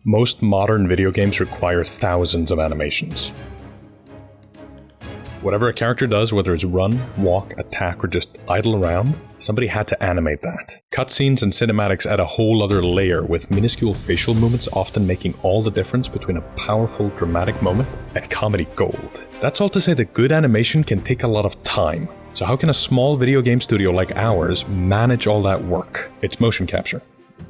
Most modern video games require thousands of animations. Whatever a character does, whether it's run, walk, attack, or just idle around, somebody had to animate that. Cutscenes and cinematics add a whole other layer, with minuscule facial movements often making all the difference between a powerful dramatic moment and comedy gold. That's all to say that good animation can take a lot of time. So how can a small video game studio like ours manage all that work? It's motion capture.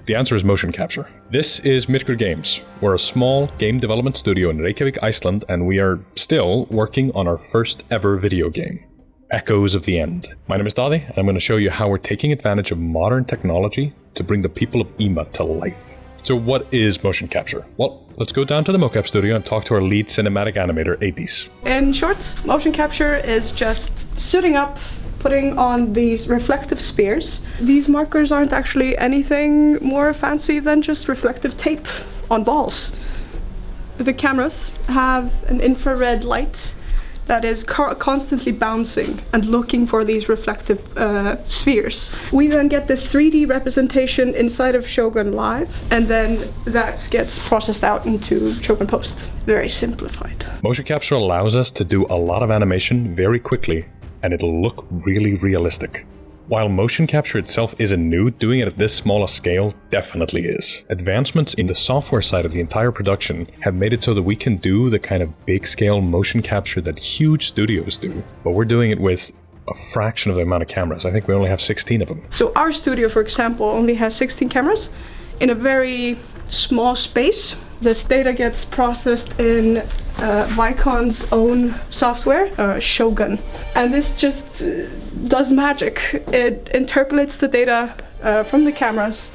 The answer is motion capture. This is Myrkur Games. We're a small game development studio in Reykjavik, Iceland, and we are still working on our first ever video game, Echoes of the End. My name is Daði, and I'm going to show you how we're taking advantage of modern technology to bring the people of Ima to life. So what is motion capture? Well, let's go down to the mocap studio and talk to our lead cinematic animator, Eidís. In short, motion capture is just suiting up, putting on these reflective spheres. These markers aren't actually anything more fancy than just reflective tape on balls. The cameras have an infrared light that is constantly bouncing and looking for these reflective spheres. We then get this 3D representation inside of Shogun Live, and then that gets processed out into Shogun Post. Very simplified. Motion capture allows us to do a lot of animation very quickly, and it'll look really realistic. While motion capture itself isn't new, doing it at this small a scale definitely is. Advancements in the software side of the entire production have made it so that we can do the kind of big scale motion capture that huge studios do, but we're doing it with a fraction of the amount of cameras. I think we only have 16 of them. So our studio, for example, only has 16 cameras in a very small space. This data gets processed in Vicon's own software, Shogun. And this just does magic. It interpolates the data from the cameras,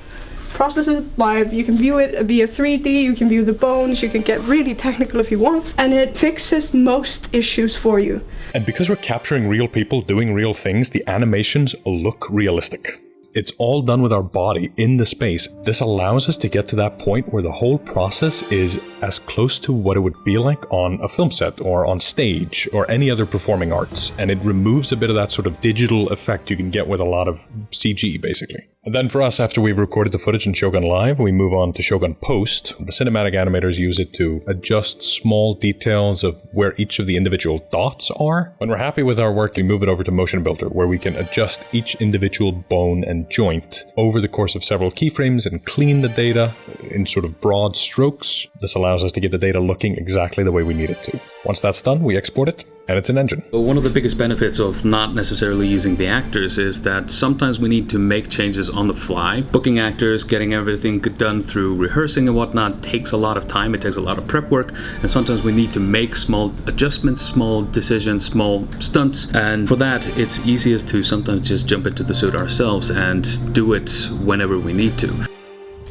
processes it live. You can view it via 3D, you can view the bones, you can get really technical if you want, and it fixes most issues for you. And because we're capturing real people doing real things, the animations look realistic. It's all done with our body in the space. This allows us to get to that point where the whole process is as close to what it would be like on a film set or on stage or any other performing arts. And it removes a bit of that sort of digital effect you can get with a lot of CG, basically. And then for us, after we've recorded the footage in Shogun Live, we move on to Shogun Post. The cinematic animators use it to adjust small details of where each of the individual dots are. When we're happy with our work, we move it over to Motion Builder, where we can adjust each individual bone and joint over the course of several keyframes and clean the data in sort of broad strokes. This allows us to get the data looking exactly the way we need it to. Once that's done, we export it, and it's an engine. One of the biggest benefits of not necessarily using the actors is that sometimes we need to make changes on the fly. Booking actors, getting everything done through rehearsing and whatnot takes a lot of time. It takes a lot of prep work, and sometimes we need to make small adjustments, small decisions, small stunts, and for that it's easiest to sometimes just jump into the suit ourselves and do it whenever we need to.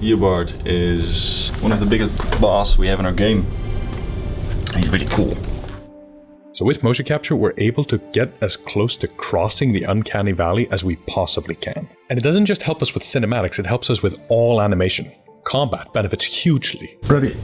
Eobard is one of the biggest boss we have in our game. He's really cool. So with motion capture, we're able to get as close to crossing the Uncanny Valley as we possibly can. And it doesn't just help us with cinematics, it helps us with all animation. Combat benefits hugely. Ready.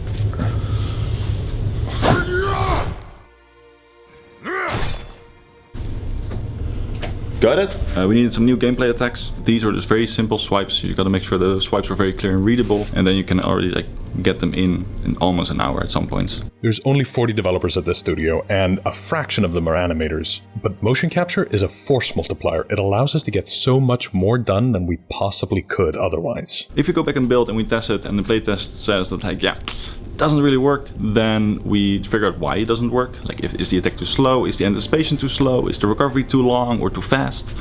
Got it? We needed some new gameplay attacks. These are just very simple swipes. You gotta make sure the swipes are very clear and readable, and then you can already get them in almost an hour at some points. There's only 40 developers at this studio, and a fraction of them are animators. But motion capture is a force multiplier. It allows us to get so much more done than we possibly could otherwise. If we go back and build and we test it, and the playtest says that doesn't really work, then we figure out why it doesn't work. Is the attack too slow? Is the anticipation too slow? Is the recovery too long or too fast?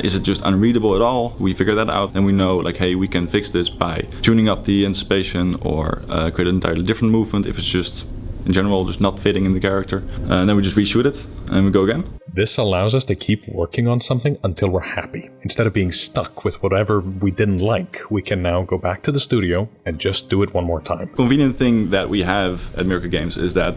Is it just unreadable at all? We figure that out, and we know hey, we can fix this by tuning up the anticipation or create an entirely different movement if it's just in general just not fitting in the character. And then we just reshoot it and we go again. This allows us to keep working on something until we're happy. Instead of being stuck with whatever we didn't like, we can now go back to the studio and just do it one more time. Convenient thing that we have at Myrkur Games is that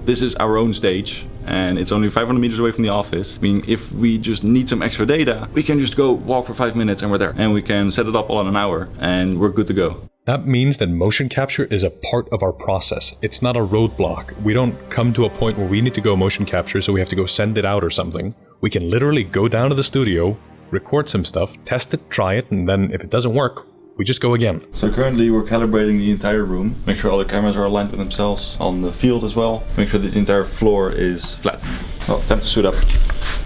this is our own stage, and it's only 500 meters away from the office. Meaning if we just need some extra data, we can just go walk for 5 minutes and we're there. And we can set it up all in an hour and we're good to go. That means that motion capture is a part of our process. It's not a roadblock. We don't come to a point where we need to go motion capture, so we have to go send it out or something. We can literally go down to the studio, record some stuff, test it, try it, and then if it doesn't work, we just go again. So currently we're calibrating the entire room, make sure all the cameras are aligned with themselves on the field as well, make sure that the entire floor is flat. Oh, time to suit up.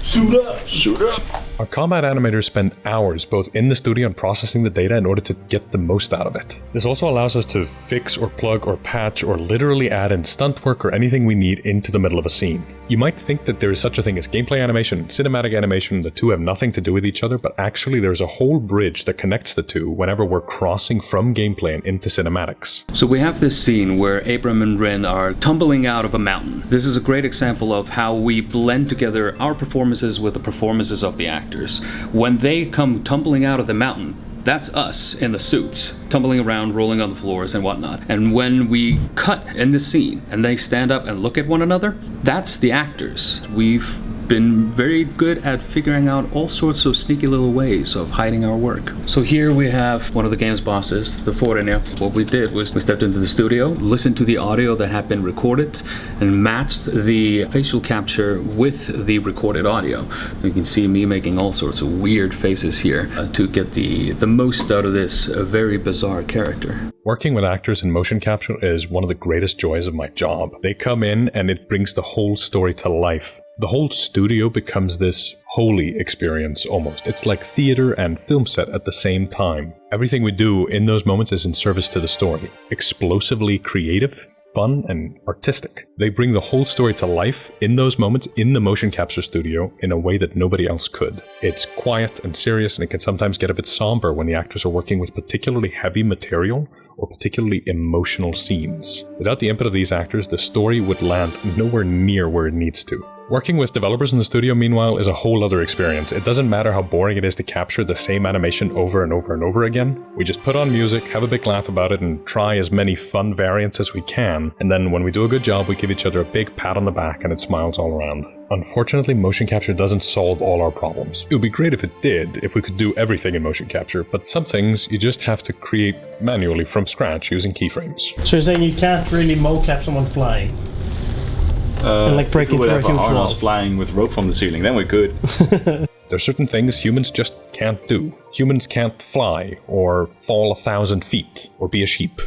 Suit up! Suit up! Our combat animators spend hours both in the studio and processing the data in order to get the most out of it. This also allows us to fix or plug or patch or literally add in stunt work or anything we need into the middle of a scene. You might think that there is such a thing as gameplay animation and cinematic animation, the two have nothing to do with each other, but actually there's a whole bridge that connects the two whenever we're crossing from gameplay and into cinematics. So we have this scene where Abram and Rin are tumbling out of a mountain. This is a great example of how we blend together our performances with the performances of the actors. When they come tumbling out of the mountain, that's us in the suits, tumbling around, rolling on the floors and whatnot. And when we cut in the scene and they stand up and look at one another, that's the actors. We've been very good at figuring out all sorts of sneaky little ways of hiding our work. So here we have one of the game's bosses, the Foreigner. What we did was we stepped into the studio, listened to the audio that had been recorded, and matched the facial capture with the recorded audio. You can see me making all sorts of weird faces here to get the most out of this very bizarre character. Working with actors in motion capture is one of the greatest joys of my job. They come in and it brings the whole story to life. The whole studio becomes this holy experience almost. It's like theater and film set at the same time. Everything we do in those moments is in service to the story. Explosively creative, fun, and artistic. They bring the whole story to life in those moments in the motion capture studio in a way that nobody else could. It's quiet and serious, and it can sometimes get a bit somber when the actors are working with particularly heavy material or particularly emotional scenes. Without the input of these actors, the story would land nowhere near where it needs to. Working with developers in the studio, meanwhile, is a whole other experience. It doesn't matter how boring it is to capture the same animation over and over and over again. We just put on music, have a big laugh about it, and try as many fun variants as we can. And then when we do a good job, we give each other a big pat on the back and it smiles all around. Unfortunately, motion capture doesn't solve all our problems. It would be great if it did, if we could do everything in motion capture, but some things you just have to create manually from scratch using keyframes. So you're saying you can't really mocap someone flying? And like breaking through a huge wall. Flying with rope from the ceiling, then we could. There are certain things humans just can't do. Humans can't fly, or fall 1,000 feet, or be a sheep.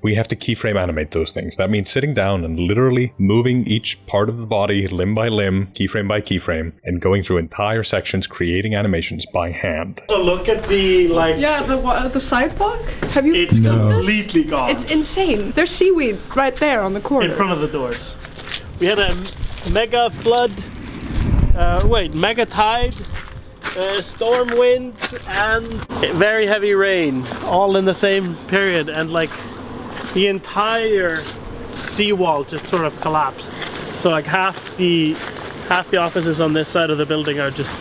We have to keyframe animate those things. That means sitting down and literally moving each part of the body limb by limb, keyframe by keyframe, and going through entire sections creating animations by hand. So look at the the sidewalk. Have you? It's completely gone. It's insane. There's seaweed right there on the corner. In front of the doors. We had a mega flood, mega tide, storm wind, and very heavy rain, all in the same period, and like the entire seawall just sort of collapsed. So like half the offices on this side of the building are just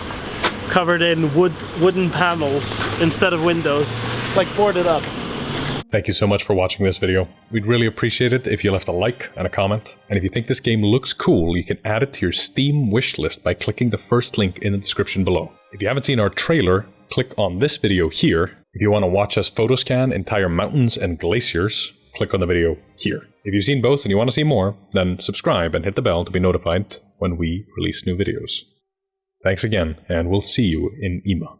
covered in wooden panels instead of windows, like boarded up. Thank you so much for watching this video. We'd really appreciate it if you left a like and a comment. And if you think this game looks cool, you can add it to your Steam wish list by clicking the first link in the description below. If you haven't seen our trailer, click on this video here. If you want to watch us photoscan entire mountains and glaciers, click on the video here. If you've seen both and you want to see more, then subscribe and hit the bell to be notified when we release new videos. Thanks again, and we'll see you in IMA.